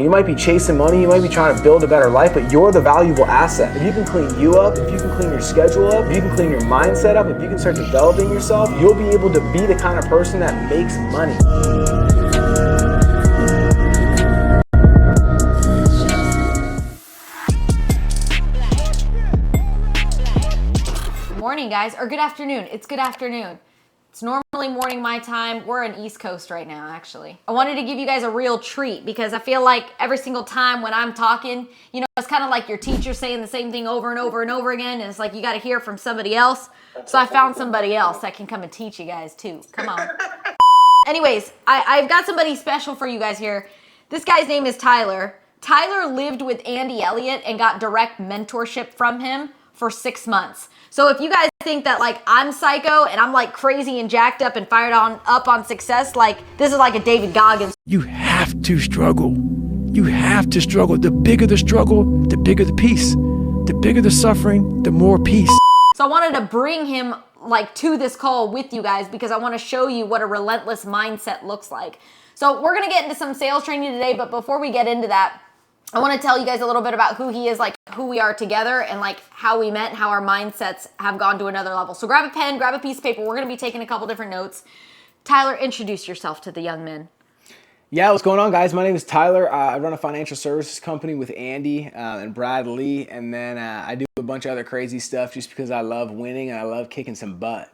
You might be chasing money, you might be trying to build a better life, but you're the valuable asset. If you can clean you up, if you can clean your schedule up, if you can clean your mindset up, if you can start developing yourself, you'll be able to be the kind of person that makes money. Good morning, guys, or good afternoon. It's good afternoon. It's normally morning my time. We're in East Coast right now, actually. I wanted to give you guys a real treat because I feel like every single time when I'm talking, you know, it's kind of like your teacher saying the same thing over and over and over again, and it's like you got to hear from somebody else. So I found somebody else that can come and teach you guys too. Come on. Anyways, I've got somebody special for you guys here. This guy's name is Tyler. Tyler lived with Andy Elliott and got direct mentorship from him for 6 months. So if you guys think that like I'm psycho and I'm like crazy and jacked up and fired up on success, like this is like a David Goggins. You have to struggle. You have to struggle. The bigger the struggle, the bigger the peace. The bigger the suffering, the more peace. So I wanted to bring him like to this call with you guys because I want to show you what a relentless mindset looks like. So we're going to get into some sales training today, but before we get into that, I want to tell you guys a little bit about who he is, like who we are together and like how we met and how our mindsets have gone to another level. So grab a pen, grab a piece of paper. We're going to be taking a couple different notes. Tyler, introduce yourself to the young men. Yeah, what's going on, guys? My name is Tyler. I run a financial services company with Andy and Brad Lee, and then I do a bunch of other crazy stuff just because I love winning and I love kicking some butt.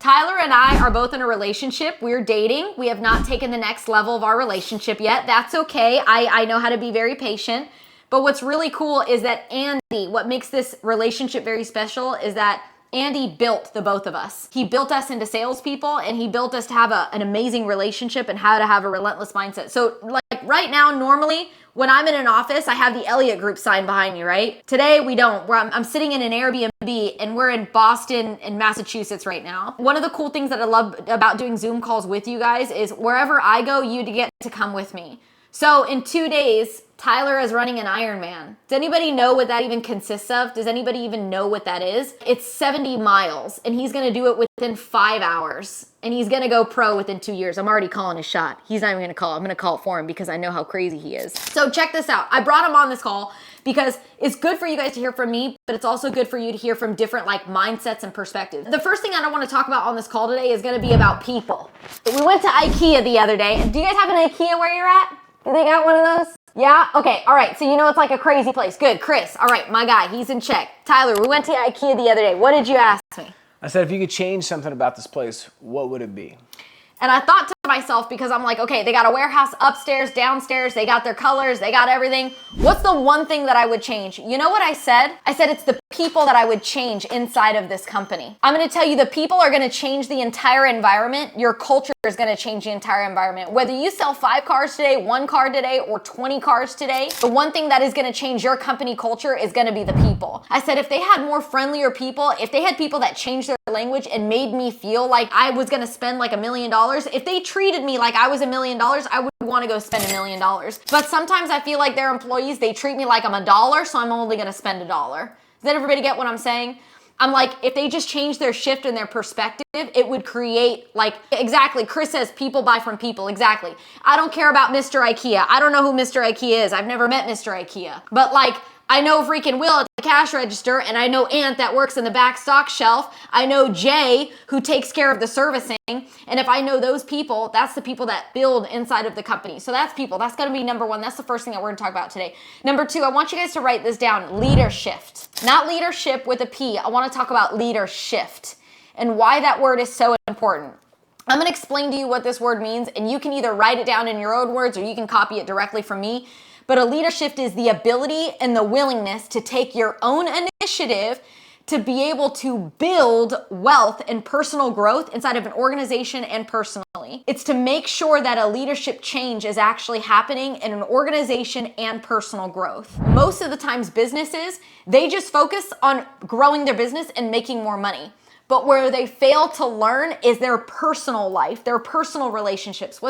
Tyler and I are both in a relationship. We're dating. We have not taken the next level of our relationship yet. That's okay. I know how to be very patient. But what's really cool is that Andy, what makes this relationship very special is that Andy built the both of us. He built us into salespeople and he built us to have an amazing relationship and how to have a relentless mindset. So like right now, normally when I'm in an office, I have the Elliott Group sign behind me, right? Today we don't. I'm sitting in an Airbnb and we're in Boston and Massachusetts right now. One of the cool things that I love about doing Zoom calls with you guys is wherever I go, you get to come with me. So in 2 days, Tyler is running an Ironman. Does anybody know what that even consists of? Does anybody even know what that is? It's 70 miles and he's gonna do it within 5 hours and he's gonna go pro within 2 years. I'm already calling his shot. He's not even gonna call. I'm gonna call it for him because I know how crazy he is. So check this out. I brought him on this call because it's good for you guys to hear from me, but it's also good for you to hear from different like mindsets and perspectives. The first thing I want to talk about on this call today is gonna be about people. We went to IKEA the other day. Do you guys have an IKEA where you're at? Do they got one of those? Yeah? Okay, all right, so you know it's like a crazy place. Good, Chris, all right, my guy, he's in check. Tyler, we went to IKEA the other day. What did you ask me? I said, if you could change something about this place, what would it be? And I thought to myself, because I'm like, okay, they got a warehouse upstairs, downstairs, they got their colors, they got everything. What's the one thing that I would change? You know what I said? I said it's the people that I would change inside of this company. I'm gonna tell you the people are gonna change the entire environment. Your culture is gonna change the entire environment. Whether you sell 5 cars today, 1 car today, or 20 cars today, the one thing that is gonna change your company culture is gonna be the people. I said if they had more friendlier people, if they had people that changed their language and made me feel like I was gonna spend like $1 million, if they treated me like I was $1 million, I would wanna go spend $1 million. But sometimes I feel like their employees, they treat me like I'm $1, so I'm only gonna spend $1. Does everybody get what I'm saying? I'm like, if they just change their shift and their perspective, it would create like, exactly, Chris says people buy from people, exactly. I don't care about Mr. IKEA. I don't know who Mr. IKEA is. I've never met Mr. IKEA. But like, I know freaking Will at the cash register, and I know Ant that works in the back stock shelf. I know Jay who takes care of the servicing. And if I know those people, that's the people that build inside of the company. So that's people. That's going to be number one. That's the first thing that we're going to talk about today. Number 2, I want you guys to write this down. Leadership. Not leadership with a P. I want to talk about leadership and why that word is so important. I'm going to explain to you what this word means, and you can either write it down in your own words or you can copy it directly from me. But a leadership is the ability and the willingness to take your own initiative to be able to build wealth and personal growth inside of an organization and personally. It's to make sure that a leadership change is actually happening in an organization and personal growth. Most of the times businesses, they just focus on growing their business and making more money. But where they fail to learn is their personal life, their personal relationships.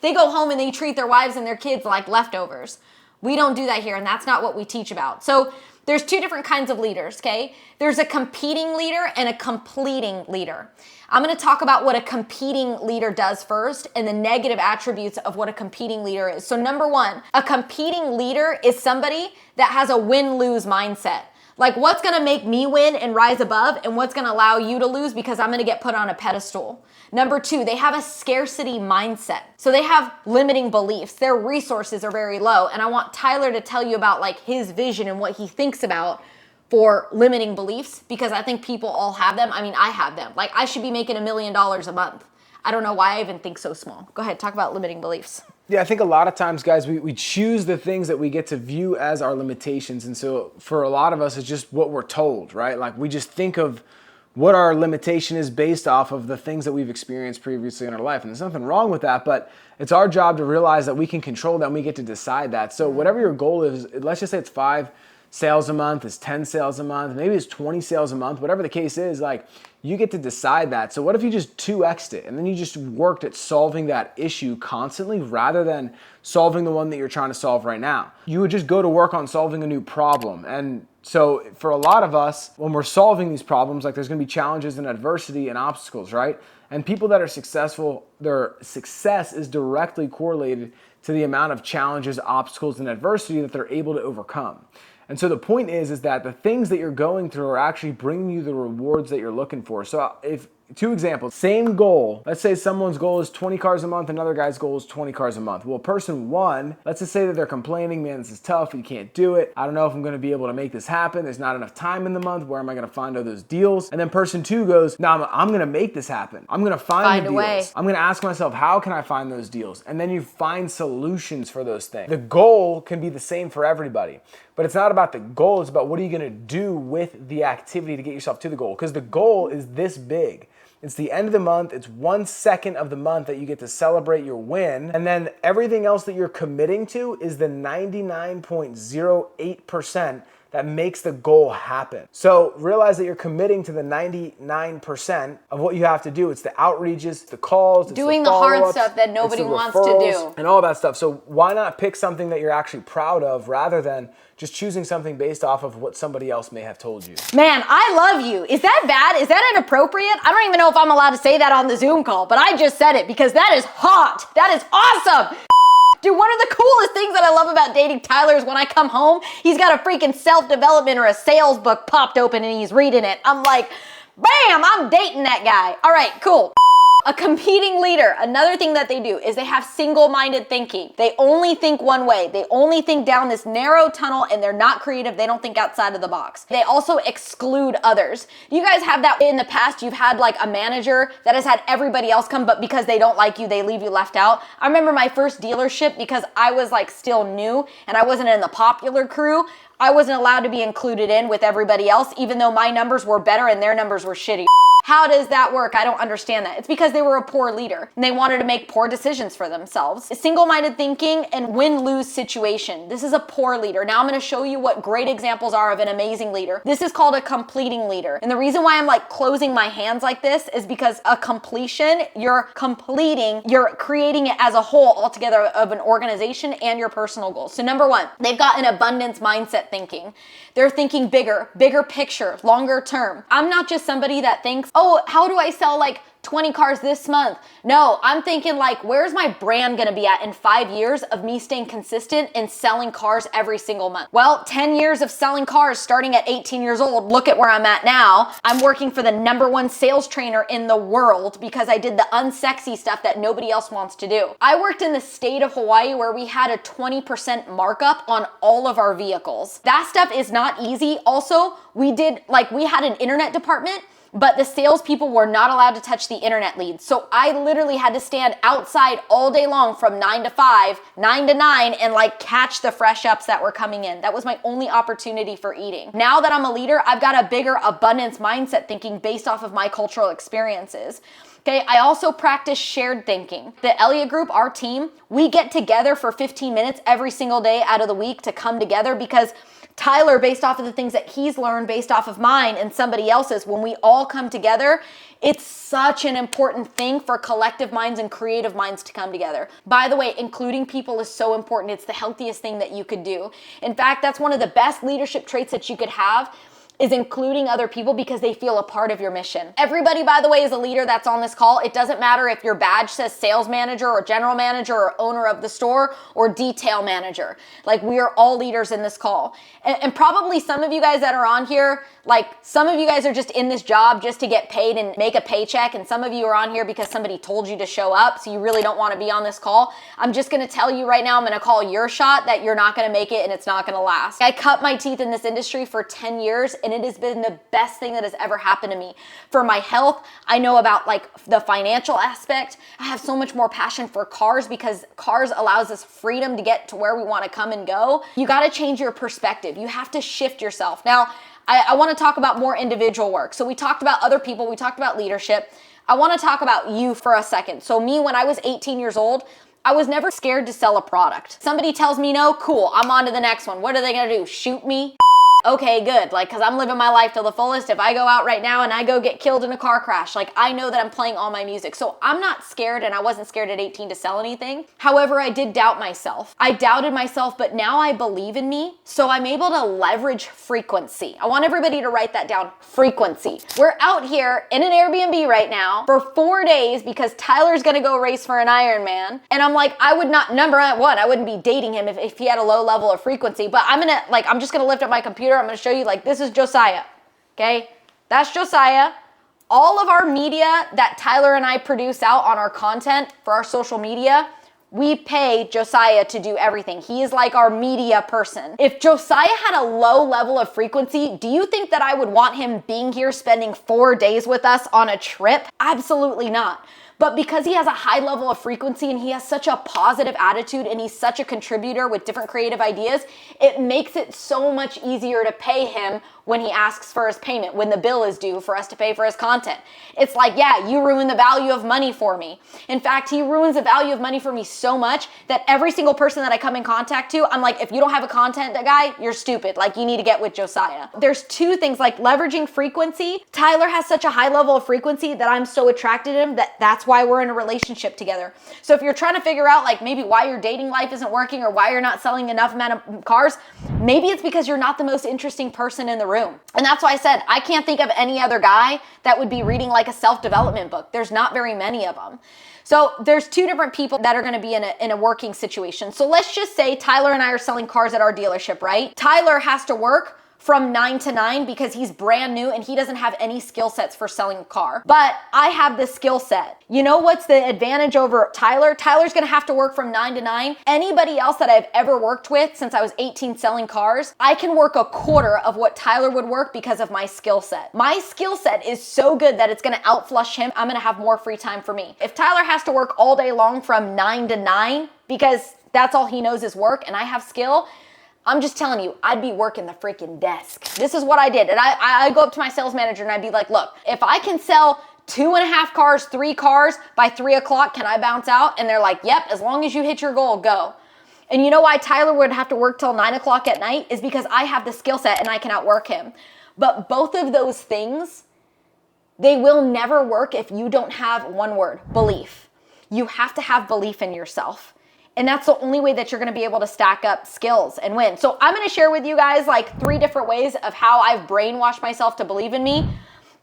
They go home and they treat their wives and their kids like leftovers. We don't do that here, and that's not what we teach about. So There's two different kinds of leaders, okay? There's a competing leader and a completing leader. I'm gonna talk about what a competing leader does first and the negative attributes of what a competing leader is. So number one, a competing leader is somebody that has a win-lose mindset. Like, what's gonna make me win and rise above, and what's gonna allow you to lose because I'm gonna get put on a pedestal. Number two, they have a scarcity mindset. So they have limiting beliefs. Their resources are very low. And I want Tyler to tell you about like his vision and what he thinks about for limiting beliefs, because I think people all have them. I mean, I have them. Like, I should be making $1 million a month. I don't know why I even think so small. Go ahead, talk about limiting beliefs. Yeah, I think a lot of times, guys, we choose the things that we get to view as our limitations. And so for a lot of us, it's just what we're told, right? Like, we just think of what our limitation is based off of the things that we've experienced previously in our life. And there's nothing wrong with that, but it's our job to realize that we can control that and we get to decide that. So whatever your goal is, let's just say it's 5 sales a month, it's 10 sales a month, maybe it's 20 sales a month, whatever the case is, like, you get to decide that. So what if you just 2x'd it and then you just worked at solving that issue constantly rather than solving the one that you're trying to solve right now? You would just go to work on solving a new problem. And so for a lot of us, when we're solving these problems, like, there's gonna be challenges and adversity and obstacles, right? And people that are successful, their success is directly correlated to the amount of challenges, obstacles, and adversity that they're able to overcome. And so the point is that the things that you're going through are actually bringing you the rewards that you're looking for. So if 2 examples, same goal. Let's say someone's goal is 20 cars a month, another guy's goal is 20 cars a month. Well, person 1, let's just say that they're complaining, man, this is tough, you can't do it. I don't know if I'm gonna be able to make this happen. There's not enough time in the month. Where am I gonna find all those deals? And then person 2 goes, no, I'm gonna make this happen. I'm gonna find the deals. Way. I'm gonna ask myself, how can I find those deals? And then you find solutions for those things. The goal can be the same for everybody, but it's not about the goal, it's about what are you gonna do with the activity to get yourself to the goal. Because the goal is this big. It's the end of the month. It's 1 second of the month that you get to celebrate your win. And then everything else that you're committing to is the 99.08% that makes the goal happen. So realize that you're committing to the 99% of what you have to do. It's the outreaches, the calls, it's doing the the hard follow-ups, stuff that nobody it's the wants to referrals, do. and all that stuff. So why not pick something that you're actually proud of rather than just choosing something based off of what somebody else may have told you? Man, I love you. Is that bad? Is that inappropriate? I don't even know if I'm allowed to say that on the Zoom call, but I just said it because that is hot. That is awesome. Dude, one of the coolest things that I love about dating Tyler is when I come home, he's got a freaking self-development or a sales book popped open and he's reading it. I'm like, bam, I'm dating that guy. All right, cool. A competing leader, another thing that they do is they have single-minded thinking. They only think one way. They only think down this narrow tunnel and they're not creative. They don't think outside of the box. They also exclude others. You guys have that in the past? You've had like a manager that has had everybody else come, but because they don't like you, they leave you left out. I remember my first dealership, because I was like still new and I wasn't in the popular crew. I wasn't allowed to be included in with everybody else, even though my numbers were better and their numbers were shitty. How does that work? I don't understand that. It's because they were a poor leader and they wanted to make poor decisions for themselves. Single-minded thinking and win-lose situation. This is a poor leader. Now I'm going to show you what great examples are of an amazing leader. This is called a completing leader. And the reason why I'm like closing my hands like this is because a completion, you're completing, you're creating it as a whole altogether of an organization and your personal goals. So number 1, they've got an abundance mindset thinking. They're thinking bigger picture, longer term. I'm not just somebody that thinks, oh, how do I sell like 20 cars this month? No, I'm thinking like, where's my brand gonna be at in 5 years of me staying consistent and selling cars every single month? Well, 10 years of selling cars starting at 18 years old. Look at where I'm at now. I'm working for the #1 sales trainer in the world because I did the unsexy stuff that nobody else wants to do. I worked in the state of Hawaii where we had a 20% markup on all of our vehicles. That stuff is not easy. Also, we had an internet department, but the salespeople were not allowed to touch the internet leads. So I literally had to stand outside all day long from 9 to 5, 9 to 9, and like catch the fresh ups that were coming in. That was my only opportunity for eating. Now that I'm a leader, I've got a bigger abundance mindset thinking based off of my cultural experiences. Okay, I also practice shared thinking. The Elliott Group, our team, we get together for 15 minutes every single day out of the week to come together because Tyler, based off of the things that he's learned, based off of mine and somebody else's, when we all come together, it's such an important thing for collective minds and creative minds to come together. By the way, including people is so important. It's the healthiest thing that you could do. In fact, that's one of the best leadership traits that you could have, is including other people because they feel a part of your mission. Everybody, by the way, is a leader that's on this call. It doesn't matter if your badge says sales manager or general manager or owner of the store or detail manager. Like, we are all leaders in this call. And probably some of you guys that are on here, like, some of you guys are just in this job just to get paid and make a paycheck. And some of you are on here because somebody told you to show up. So you really don't want to be on this call. I'm just going to tell you right now, I'm going to call your shot that you're not going to make it and it's not going to last. I cut my teeth in this industry for 10 years and it has been the best thing that has ever happened to me. For my health, I know about like the financial aspect. I have so much more passion for cars because cars allows us freedom to get to where we want to come and go. You got to change your perspective. You have to shift yourself. Now, I want to talk about more individual work. So we talked about other people. We talked about leadership. I want to talk about you for a second. So me, when I was 18 years old, I was never scared to sell a product. Somebody tells me no, cool, I'm on to the next one. What are they going to do? Shoot me? Okay, good. Like, cause I'm living my life to the fullest. If I go out right now and I go get killed in a car crash, like, I know that I'm playing all my music. So I'm not scared, and I wasn't scared at 18 to sell anything. However, I did doubt myself. I doubted myself, but now I believe in me. So I'm able to leverage frequency. I want everybody to write that down. Frequency. We're out here in an Airbnb right now for 4 days because Tyler's gonna go race for an Ironman. And I'm like, I would not, number one, I wouldn't be dating him if he had a low level of frequency, but I'm just gonna lift up my computer. I'm going to show you, like, this is Josiah, okay? That's Josiah. All of our media that Tyler and I produce out on our content for our social media, we pay Josiah to do everything. He is like our media person. If Josiah had a low level of frequency, do you think that I would want him being here spending 4 days with us on a trip? Absolutely not. But because he has a high level of frequency and he has such a positive attitude and he's such a contributor with different creative ideas, it makes it so much easier to pay him when he asks for his payment, when the bill is due for us to pay for his content. It's like, yeah, you ruin the value of money for me. In fact, he ruins the value of money for me so much that every single person that I come in contact to, I'm like, if you don't have a content guy, you're stupid. Like, you need to get with Josiah. There's two things, like leveraging frequency. Tyler has such a high level of frequency that I'm so attracted to him that's why we're in a relationship together. So if you're trying to figure out like maybe why your dating life isn't working or why you're not selling enough amount of cars, maybe it's because you're not the most interesting person in the room. And that's why I said, I can't think of any other guy that would be reading like a self-development book. There's not very many of them. So there's two different people that are going to be in a working situation. So let's just say Tyler and I are selling cars at our dealership, right? Tyler has to work from 9 to 9 because he's brand new and he doesn't have any skill sets for selling a car. But I have the skill set. You know what's the advantage over Tyler? Tyler's gonna have to work from 9 to 9. Anybody else that I've ever worked with since I was 18 selling cars, I can work a quarter of what Tyler would work because of my skill set. My skill set is so good that it's gonna outflush him. I'm gonna have more free time for me. If Tyler has to work all day long from 9 to 9 because that's all he knows is work and I have skill, I'm just telling you, I'd be working the freaking desk. This is what I did. And I'd go up to my sales manager and I'd be like, look, if I can sell 2.5 cars, 3 cars by 3 o'clock, can I bounce out? And they're like, yep, as long as you hit your goal, go. And you know why Tyler would have to work till 9 o'clock at night is because I have the skill set and I can outwork him. But both of those things, they will never work if you don't have one word, belief. You have to have belief in yourself. And that's the only way that you're gonna be able to stack up skills and win. So I'm gonna share with you guys like 3 different ways of how I've brainwashed myself to believe in me.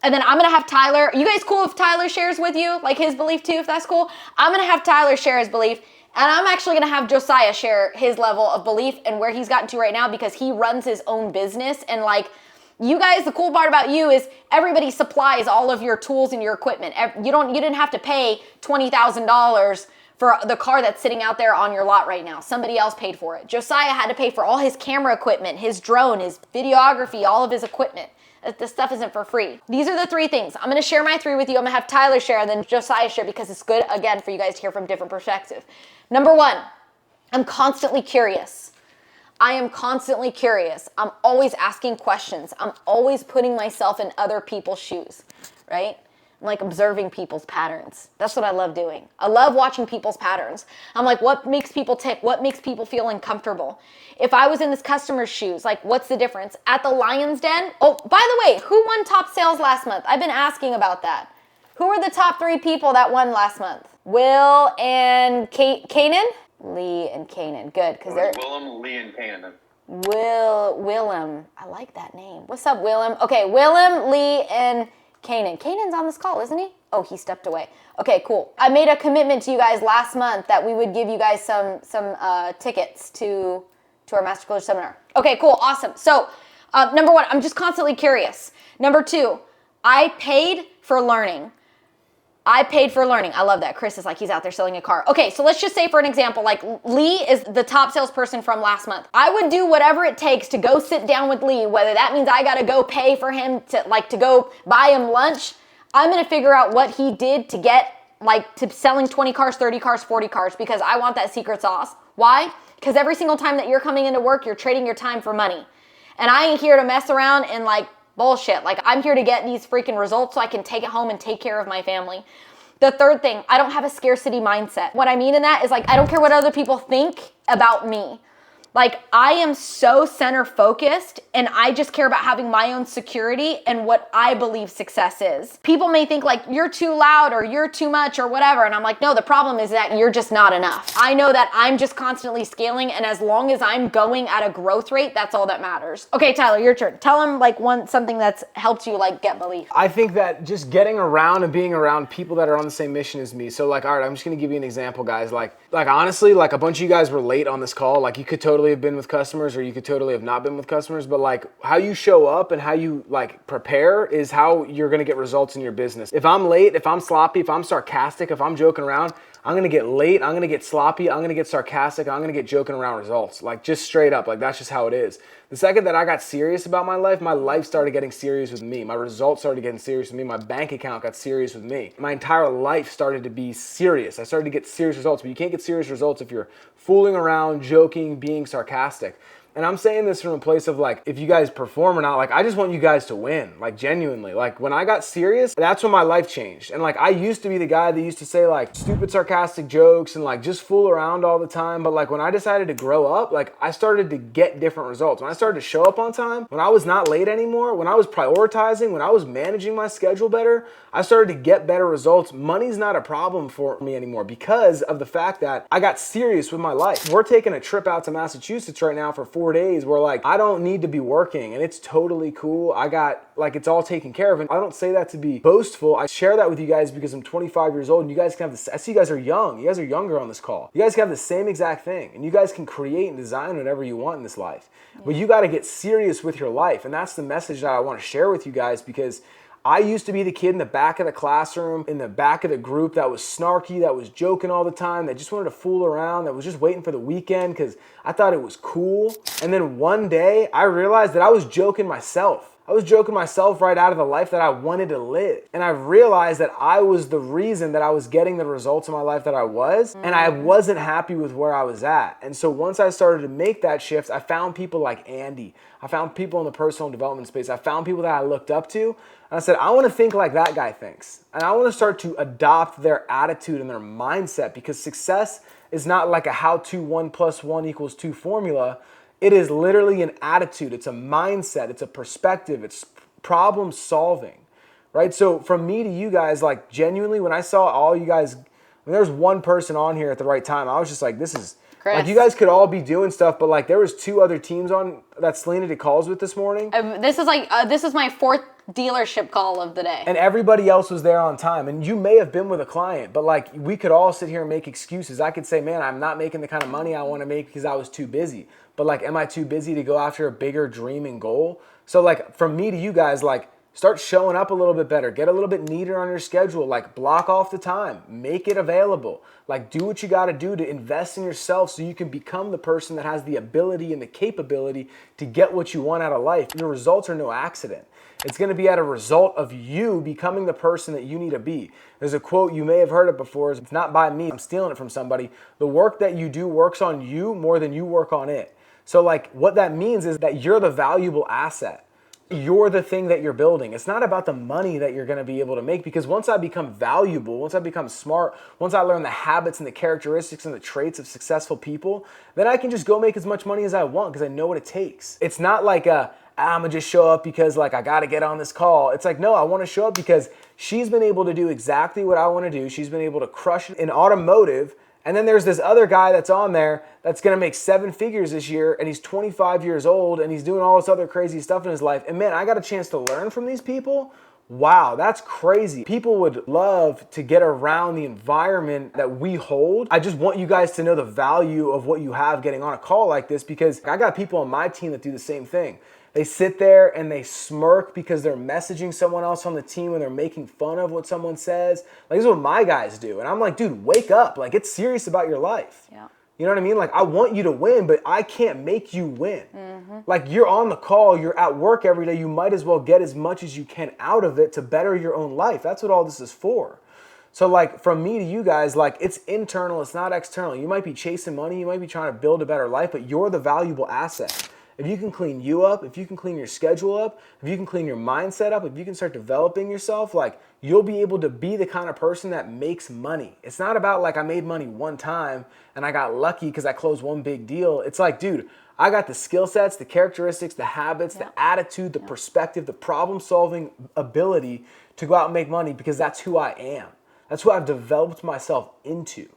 And then I'm gonna have Tyler, you guys cool if Tyler shares with you, like his belief too, if that's cool? I'm gonna have Tyler share his belief, and I'm actually gonna have Josiah share his level of belief and where he's gotten to right now because he runs his own business. And like, you guys, the cool part about you is everybody supplies all of your tools and your equipment. You didn't have to pay $20,000 for the car that's sitting out there on your lot right now. Somebody else paid for it. Josiah had to pay for all his camera equipment, his drone, his videography, all of his equipment. This stuff isn't for free. These are the 3 things. I'm gonna share my 3 with you. I'm gonna have Tyler share and then Josiah share because it's good, again, for you guys to hear from different perspectives. Number 1, I'm constantly curious. I am constantly curious. I'm always asking questions. I'm always putting myself in other people's shoes, right? like observing people's patterns. That's what I love doing. I love watching people's patterns. I'm like, what makes people tick? What makes people feel uncomfortable? If I was in this customer's shoes, like what's the difference? At the Lion's Den, oh, by the way, who won top sales last month? I've been asking about that. Who are the top 3 people that won last month? Will and Kanan? Lee and Kanan, good, because they're... Willem, Lee, and Kanan. Willem, I like that name. What's up, Willem? Okay, Willem, Lee, and Kanan. Kanan's on this call, isn't he? Oh, he stepped away. Okay, cool. I made a commitment to you guys last month that we would give you guys some tickets to our Master Coach seminar. Okay, cool, awesome. So, number 1, I'm just constantly curious. Number 2, I paid for learning. I love that. Chris is like, he's out there selling a car. Okay, so let's just say for an example, like Lee is the top salesperson from last month. I would do whatever it takes to go sit down with Lee, whether that means I gotta go pay for him to go buy him lunch. I'm gonna figure out what he did to get to selling 20 cars, 30 cars, 40 cars, because I want that secret sauce. Why? Because every single time that you're coming into work, you're trading your time for money. And I ain't here to mess around and bullshit. I'm here to get these freaking results so I can take it home and take care of my family. The third thing, I don't have a scarcity mindset. What I mean in that is I don't care what other people think about me. I am so center focused and I just care about having my own security and what I believe success is. People may think you're too loud or you're too much or whatever. And I'm like, no, the problem is that you're just not enough. I know that I'm just constantly scaling. And as long as I'm going at a growth rate, that's all that matters. Okay, Tyler, your turn. Tell them something that's helped you get belief. I think that just getting around and being around people that are on the same mission as me. So all right, I'm just going to give you an example, guys. Honestly, a bunch of you guys were late on this call. You could totally have been with customers or you could totally have not been with customers, but how you show up and how you prepare is how you're going to get results in your business. If I'm late, if I'm sloppy, if I'm sarcastic, if I'm joking around, I'm going to get late, I'm going to get sloppy, I'm going to get sarcastic, I'm going to get joking around results. Just straight up, that's just how it is. The second that I got serious about my life started getting serious with me. My results started getting serious with me. My bank account got serious with me. My entire life started to be serious. I started to get serious results, but you can't get serious results if you're fooling around, joking, being sarcastic. And I'm saying this from a place of if you guys perform or not, I just want you guys to win, genuinely. When I got serious, that's when my life changed. And I used to be the guy that used to say stupid sarcastic jokes and just fool around all the time. But when I decided to grow up, I started to get different results. When I started to show up on time, when I was not late anymore, when I was prioritizing, when I was managing my schedule better, I started to get better results. Money's not a problem for me anymore because of the fact that I got serious with my life. We're taking a trip out to Massachusetts right now for 4 days where I don't need to be working and it's totally cool. I got it's all taken care of. And I don't say that to be boastful. I share that with you guys because I'm 25 years old and you guys can have this. I see you guys are young. You guys are younger on this call. You guys can have the same exact thing and you guys can create and design whatever you want in this life. But you got to get serious with your life. And that's the message that I want to share with you guys because I used to be the kid in the back of the classroom, in the back of the group that was snarky, that was joking all the time, that just wanted to fool around, that was just waiting for the weekend because I thought it was cool. And then one day I realized that I was joking myself. I was joking myself right out of the life that I wanted to live. And I realized that I was the reason that I was getting the results in my life that I was, and I wasn't happy with where I was at. And so once I started to make that shift, I found people like Andy. I found people in the personal development space. I found people that I looked up to. And I said, I want to think like that guy thinks. And I want to start to adopt their attitude and their mindset because success is not like a how-to 1 + 1 = 2 formula. It is literally an attitude. It's a mindset. It's a perspective. It's problem solving, right? So from me to you guys, genuinely, when I saw all you guys, when there was one person on here at the right time, I was just this is, Chris. you guys could all be doing stuff, but there was 2 other teams on that Selena did calls with this morning. This is this is my 4th dealership call of the day. And everybody else was there on time. And you may have been with a client, but we could all sit here and make excuses. I could say, man, I'm not making the kind of money I want to make because I was too busy. But am I too busy to go after a bigger dream and goal? So from me to you guys, start showing up a little bit better. Get a little bit neater on your schedule. Block off the time. Make it available. Do what you got to do to invest in yourself so you can become the person that has the ability and the capability to get what you want out of life. Your results are no accident. It's going to be at a result of you becoming the person that you need to be. There's a quote, you may have heard it before. It's not by me. I'm stealing it from somebody. The work that you do works on you more than you work on it. So what that means is that you're the valuable asset. You're the thing that you're building. It's not about the money that you're going to be able to make, because once I become valuable, once I become smart, once I learn the habits and the characteristics and the traits of successful people, then I can just go make as much money as I want because I know what it takes. It's not like I'm going to just show up because like I got to get on this call. It's like, no, I want to show up because she's been able to do exactly what I want to do. She's been able to crush it in automotive. And then there's this other guy that's on there that's going to make 7 figures this year, and he's 25 years old, and he's doing all this other crazy stuff in his life. And man, I got a chance to learn from these people. Wow, that's crazy. People would love to get around the environment that we hold. I just want you guys to know the value of what you have getting on a call like this, because I got people on my team that do the same thing. They sit there and they smirk because they're messaging someone else on the team and they're making fun of what someone says. Like, this is what my guys do. And I'm like, dude, wake up. Like, get serious about your life. Yeah. You know what I mean? Like, I want you to win, but I can't make you win. Like, you're on the call, you're at work every day. You might as well get as much as you can out of it to better your own life. That's what all this is for. So like, from me to you guys, like, it's internal, it's not external. You might be chasing money, you might be trying to build a better life, but you're the valuable asset. If you can clean you up, if you can clean your schedule up, if you can clean your mindset up, if you can start developing yourself, like, you'll be able to be the kind of person that makes money. It's not about like I made money one time and I got lucky because I closed one big deal. It's like, dude, I got the skill sets, the characteristics, the habits, the attitude, the perspective, the problem solving ability to go out and make money, because that's who I am. That's who I've developed myself into.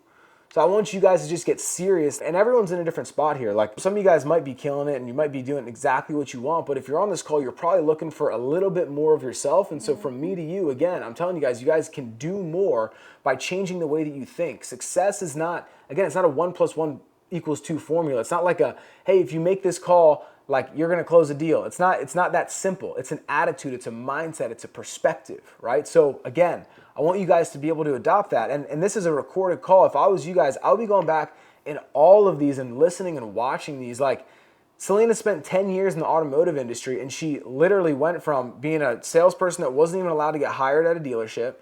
So I want you guys to just get serious, and everyone's in a different spot here. Like, some of you guys might be killing it and you might be doing exactly what you want, but if you're on this call, you're probably looking for a little bit more of yourself. And so from me to you, again, I'm telling you guys can do more by changing the way that you think. Success is not, again, it's not a 1 + 1 = 2 formula. It's not like a, hey, if you make this call, like, you're going to close a deal. It's not that simple. It's an attitude, it's a mindset, it's a perspective, right? So again, I want you guys to be able to adopt that. And this is a recorded call. If I was you guys, I would be going back in all of these and listening and watching these. Like, Selena spent 10 years in the automotive industry, and she literally went from being a salesperson that wasn't even allowed to get hired at a dealership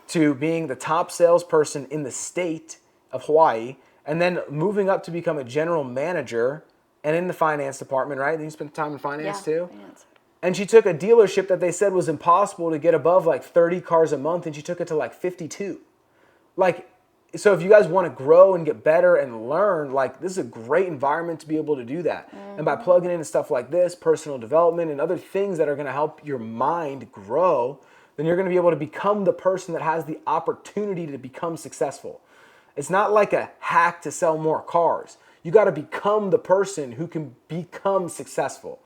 to being the top salesperson in the state of Hawaii, and then moving up to become a general manager and in the finance department, right? Then you spent time in finance too? Finance. And she took a dealership that they said was impossible to get above like 30 cars a month, and she took it to like 52. Like, so if you guys want to grow and get better and learn, like, this is a great environment to be able to do that. And by plugging into stuff like this, personal development and other things that are going to help your mind grow, then you're going to be able to become the person that has the opportunity to become successful. It's not like a hack to sell more cars. You got to become the person who can become successful.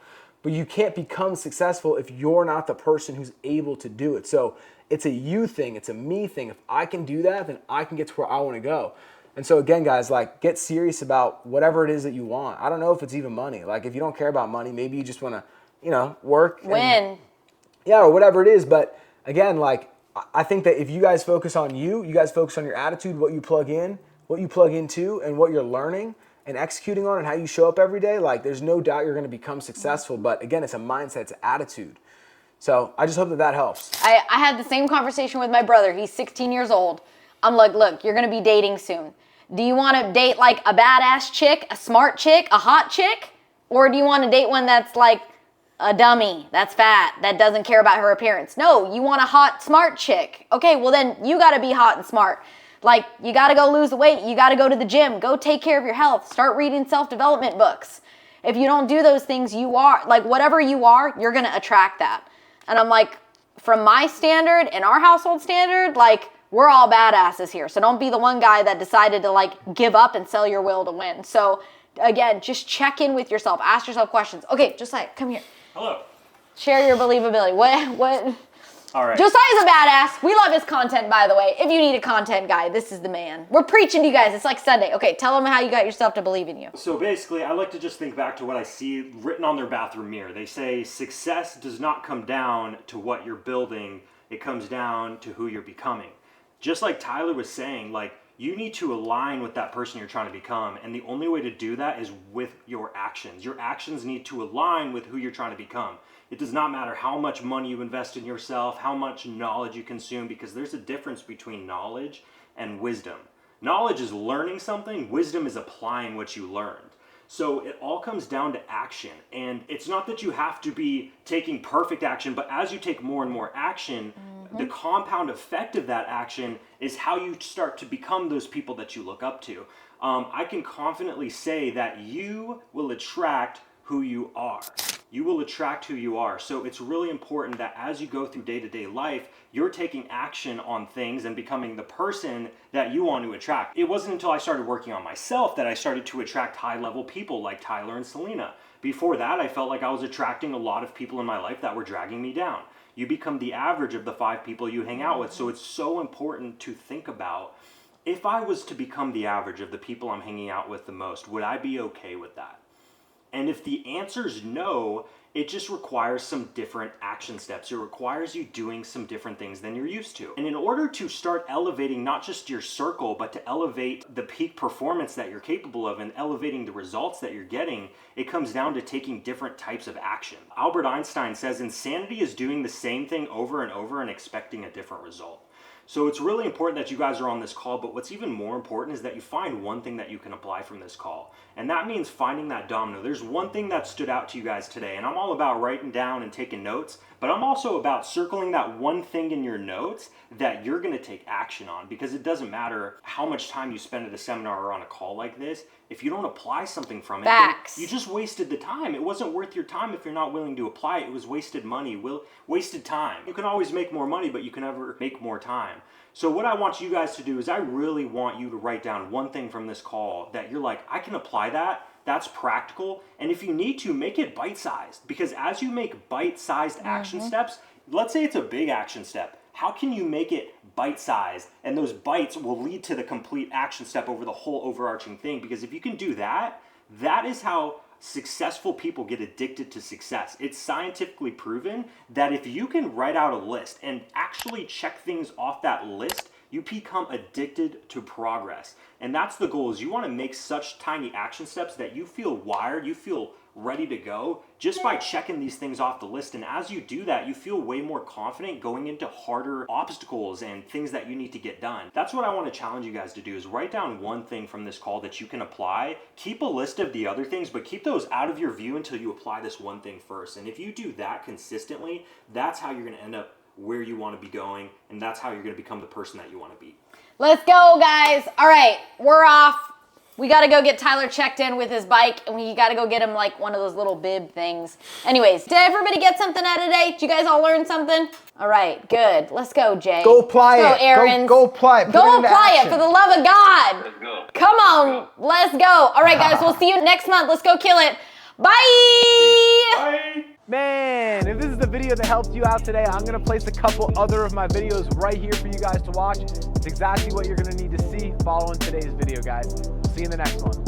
But you can't become successful if you're not the person who's able to do it. So it's a you thing, it's a me thing. If I can do that, then I can get to where I want to go. And so again, guys, like, get serious about whatever it is that you want. I don't know if it's even money. Like, if you don't care about money, maybe you just want to, work. Win. Or whatever it is. But again, like, I think that if you guys focus on you guys focus on your attitude, what you plug in, what you plug into, and what you're learning and executing on, and how you show up every day, like, there's no doubt you're going to become successful. But again, it's a mindset, it's an attitude. So I just hope that helps. I had the same conversation with my brother. He's 16 years old. I'm like, look, you're going to be dating soon. Do you want to date like a badass chick, a smart chick, a hot chick? Or do you want to date one that's like a dummy, that's fat, that doesn't care about her appearance? No, you want a hot, smart chick. Okay, well then you got to be hot and smart. Like, you got to go lose the weight. You got to go to the gym. Go take care of your health. Start reading self-development books. If you don't do those things, you are, like, whatever you are, you're going to attract that. And I'm like, from my standard and our household standard, like, we're all badasses here. So don't be the one guy that decided to, like, give up and sell your will to win. So, again, just check in with yourself. Ask yourself questions. Okay, Josiah, come here. Hello. Share your believability. What? All right. Josiah's a badass. We love his content, by the way. If you need a content guy, this is the man. We're preaching to you guys. It's like Sunday. Okay, tell them how you got yourself to believe in you. So basically, I like to just think back to what I see written on their bathroom mirror. They say success does not come down to what you're building. It comes down to who you're becoming. Just like Tyler was saying, like, you need to align with that person you're trying to become. And the only way to do that is with your actions. Your actions need to align with who you're trying to become. It does not matter how much money you invest in yourself, how much knowledge you consume, because there's a difference between knowledge and wisdom. Knowledge is learning something. Wisdom is applying what you learned. So it all comes down to action. And it's not that you have to be taking perfect action, but as you take more and more action, the compound effect of that action is how you start to become those people that you look up to. I can confidently say that you will attract who you are. You will attract who you are. So it's really important that as you go through day-to-day life, you're taking action on things and becoming the person that you want to attract. It wasn't until I started working on myself that I started to attract high-level people like Tyler and Selena. Before that, I felt like I was attracting a lot of people in my life that were dragging me down. You become the average of the 5 people you hang out with. So it's so important to think about, if I was to become the average of the people I'm hanging out with the most, would I be okay with that? And if the answer is no, it just requires some different action steps. It requires you doing some different things than you're used to. And in order to start elevating not just your circle, but to elevate the peak performance that you're capable of and elevating the results that you're getting, it comes down to taking different types of action. Albert Einstein says insanity is doing the same thing over and over and expecting a different result. So it's really important that you guys are on this call, but what's even more important is that you find one thing that you can apply from this call. And that means finding that domino. There's one thing that stood out to you guys today, and I'm all about writing down and taking notes, but I'm also about circling that one thing in your notes that you're gonna take action on, because it doesn't matter how much time you spend at a seminar or on a call like this, if you don't apply something from it, Facts. you just wasted the time. It wasn't worth your time if you're not willing to apply it. It was wasted money, wasted time. You can always make more money, but you can never make more time. So what I want you guys to do is I really want you to write down one thing from this call that you're like, I can apply that. That's practical. And if you need to, make it bite-sized, because as you make bite-sized action steps, let's say it's a big action step. How can you make it bite-sized? And those bites will lead to the complete action step over the whole overarching thing. Because if you can do that, that is how successful people get addicted to success. It's scientifically proven that if you can write out a list and actually check things off that list, you become addicted to progress. And that's the goal, is you want to make such tiny action steps that you feel wired, you feel ready to go just by checking these things off the list. And as you do that, you feel way more confident going into harder obstacles and things that you need to get done. That's what I want to challenge you guys to do, is write down one thing from this call that you can apply. Keep a list of the other things, but keep those out of your view until you apply this one thing first. And if you do that consistently, that's how you're going to end up where you want to be going, and that's how you're going to become the person that you want to be. Let's go, guys. All right, we're off. We got to go get Tyler checked in with his bike, and we got to go get him like one of those little bib things. Anyways, did everybody get something out of today? Did you guys all learn something? All right, good. Let's go, Jay. Go apply Let's it. go, Aaron. Go apply it. Go apply it, for the love of God. Let's go. Come on, let's go. All right, guys, we'll see you next month. Let's go kill it. Bye. Bye. Man, if this is the video that helped you out today, I'm gonna place a couple other of my videos right here for you guys to watch. It's exactly what you're gonna need to see following today's video, guys. See you in the next one.